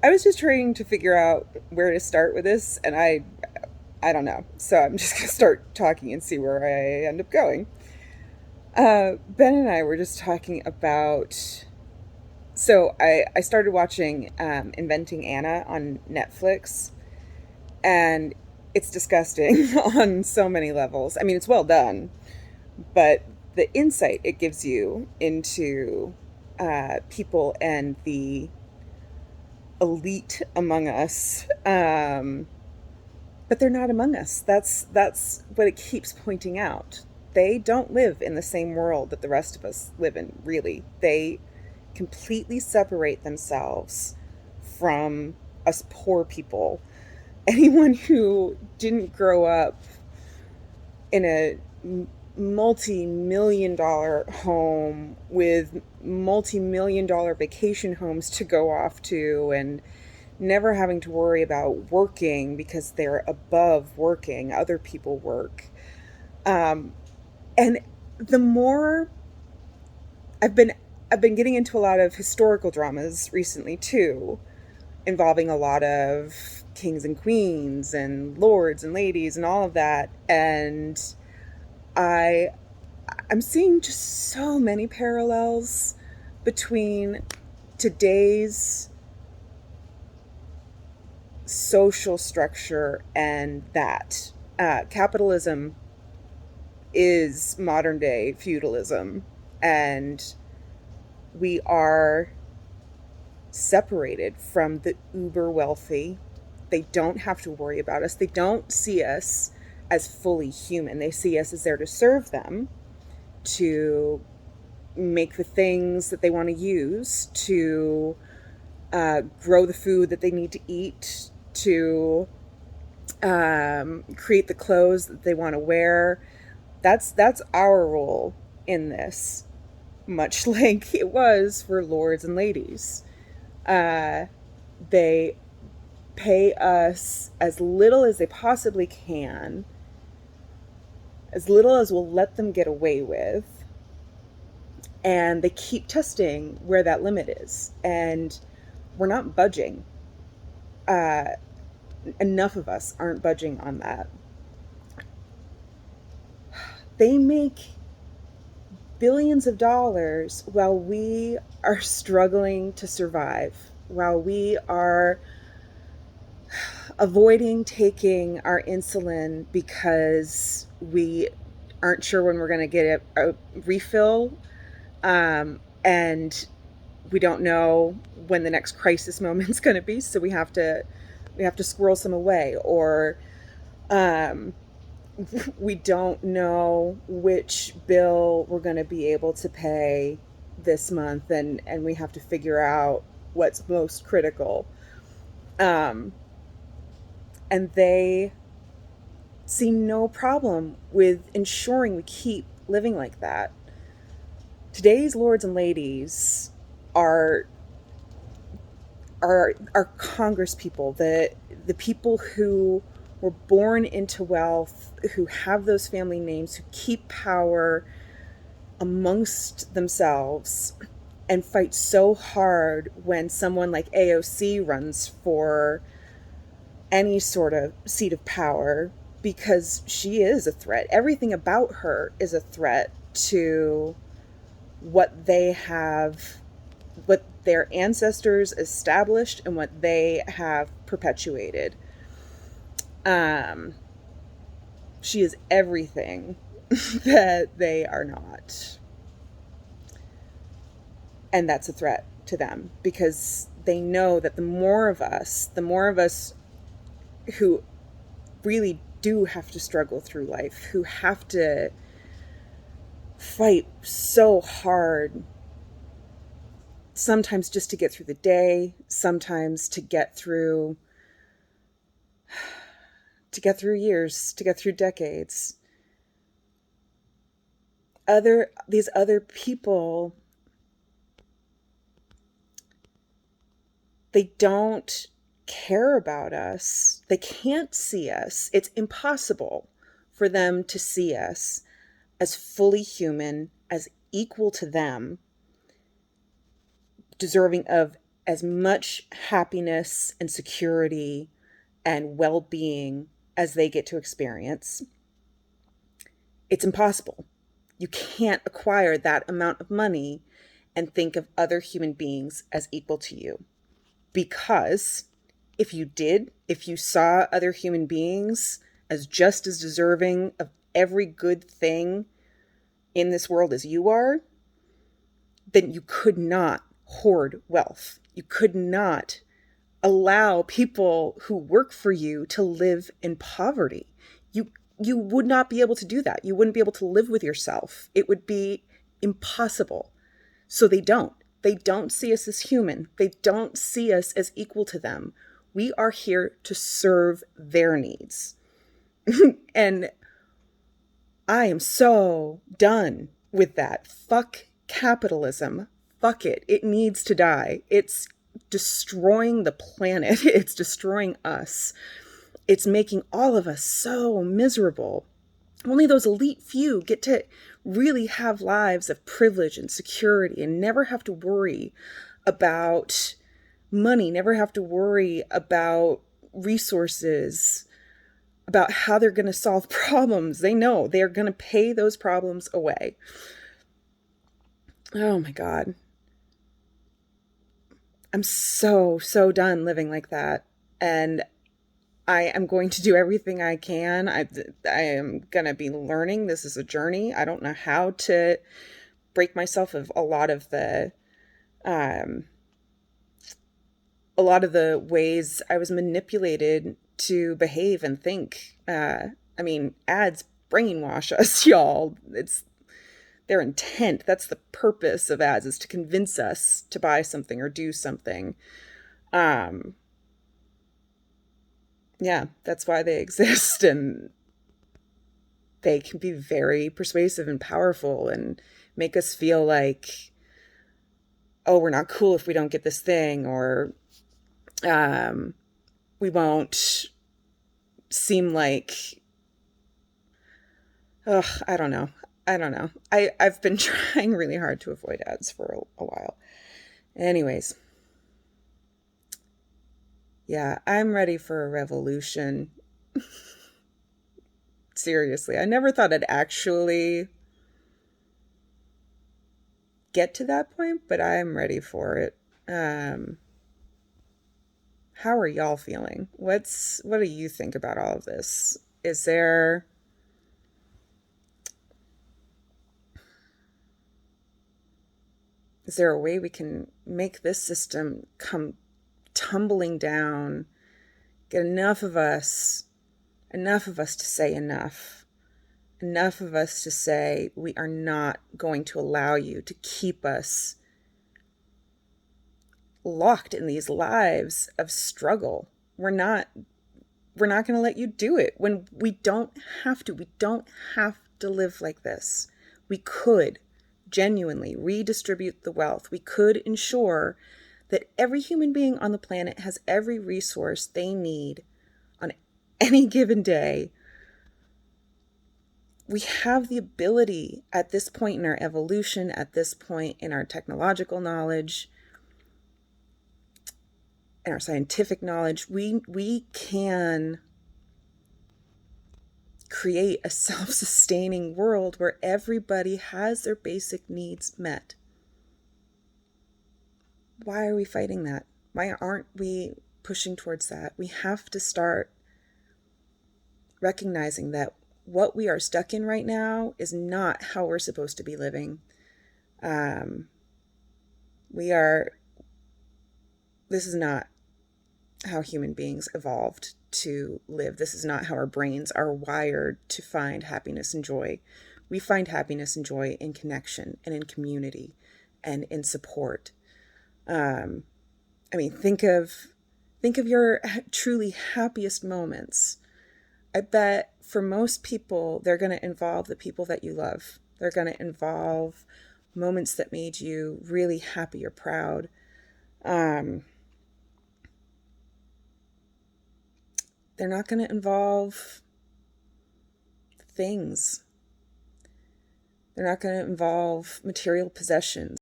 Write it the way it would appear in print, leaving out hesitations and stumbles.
I was just trying to figure out where to start with this, and I don't know. So I'm just gonna start talking and see where I end up going. Ben and I were just talking about. So I started watching Inventing Anna on Netflix, and it's disgusting on so many levels. I mean, it's well done, but the insight it gives you into people and the elite among us, but they're not among us. That's what it keeps pointing out. They don't live in the same world that the rest of us live in. Really, they completely separate themselves from us poor people. Anyone who didn't grow up in a multi-million dollar home with multi-million dollar vacation homes to go off to and never having to worry about working because they're above working, other people work. Um, and the more I've been I've been getting into a lot of historical dramas recently too, involving a lot of kings and queens and lords and ladies and all of that. And I I'm seeing just so many parallels between today's social structure and that. Capitalism is modern day feudalism, and we are separated from the uber wealthy. They don't have to worry about us, they don't see us as fully human. They see us as there to serve them, to make the things that they want to use, to grow the food that they need to eat, to create the clothes that they want to wear. That's our role in this, much like it was for lords and ladies. Uh, they pay us as little as they possibly can, as little as we'll let them get away with, and they keep testing where that limit is. And we're not budging. Uh, Enough of us aren't budging on that. They make billions of dollars while we are struggling to survive, while we are avoiding taking our insulin because we aren't sure when we're going to get a refill, and we don't know when the next crisis moment's going to be, so we have to squirrel some away, or um, we don't know which bill we're going to be able to pay this month, and we have to figure out what's most critical. Um, and they see no problem with ensuring we keep living like that. Today's lords and ladies are are Congress people, the people who were born into wealth, who have those family names, who keep power amongst themselves and fight so hard when someone like AOC runs for any sort of seat of power, because she is a threat. Everything about her is a threat to what they have, what their ancestors established and what they have perpetuated. Um, she is everything that they are not. And that's a threat to them because they know that the more of us who really do have to struggle through life, who have to fight so hard, sometimes just to get through the day, sometimes to get through years, to get through decades. These other people, they don't care about us. They can't see us. It's impossible for them to see us as fully human, as equal to them, deserving of as much happiness and security and well-being as they get to experience. It's impossible. You can't acquire that amount of money and think of other human beings as equal to you. Because if you did, if you saw other human beings as just as deserving of every good thing in this world as you are, then you could not hoard wealth. You could not allow people who work for you to live in poverty. You would not be able to do that. You wouldn't be able to live with yourself. It would be impossible. So they don't. They don't see us as human. They don't see us as equal to them. We are here to serve their needs. And I am so done with that. Fuck capitalism. Fuck it. It needs to die. It's destroying the planet. It's destroying us. It's making all of us so miserable. Only those elite few get to really have lives of privilege and security and never have to worry about money, never have to worry about resources, about how they're going to solve problems. They know they're going to pay those problems away. Oh my God. I'm so done living like that. And I am going to do everything I can. I am going to be learning. This is a journey. I don't know how to break myself of a lot of the ways I was manipulated to behave and think. I mean, ads brainwash us, y'all. It's their intent. That's the purpose of ads, is to convince us to buy something or do something. Yeah, that's why they exist, and they can be very persuasive and powerful and make us feel like, oh, we're not cool if we don't get this thing, or we won't seem like, I don't know. I've been trying really hard to avoid ads for a while. Anyways. Yeah, I'm ready for a revolution. Seriously, I never thought I'd actually get to that point, but I'm ready for it. How are y'all feeling? What do you think about all of this? Is there a way we can make this system come tumbling down, get enough of us to say enough of us to say, we are not going to allow you to keep us locked in these lives of struggle. We're not going to let you do it when we don't have to. We don't have to live like this. We could genuinely redistribute the wealth. We could ensure that every human being on the planet has every resource they need on any given day. We have the ability at this point in our evolution, at this point in our technological knowledge, and our scientific knowledge, we can create a self-sustaining world where everybody has their basic needs met. Why are we fighting that? Why aren't we pushing towards that? We have to start recognizing that what we are stuck in right now is not how we're supposed to be living. This is not how human beings evolved to live. This is not how our brains are wired to find happiness and joy. We find happiness and joy in connection and in community and in support. Think of your truly happiest moments. I bet for most people, they're going to involve the people that you love. They're going to involve moments that made you really happy or proud. They're not going to involve things. They're not going to involve material possessions.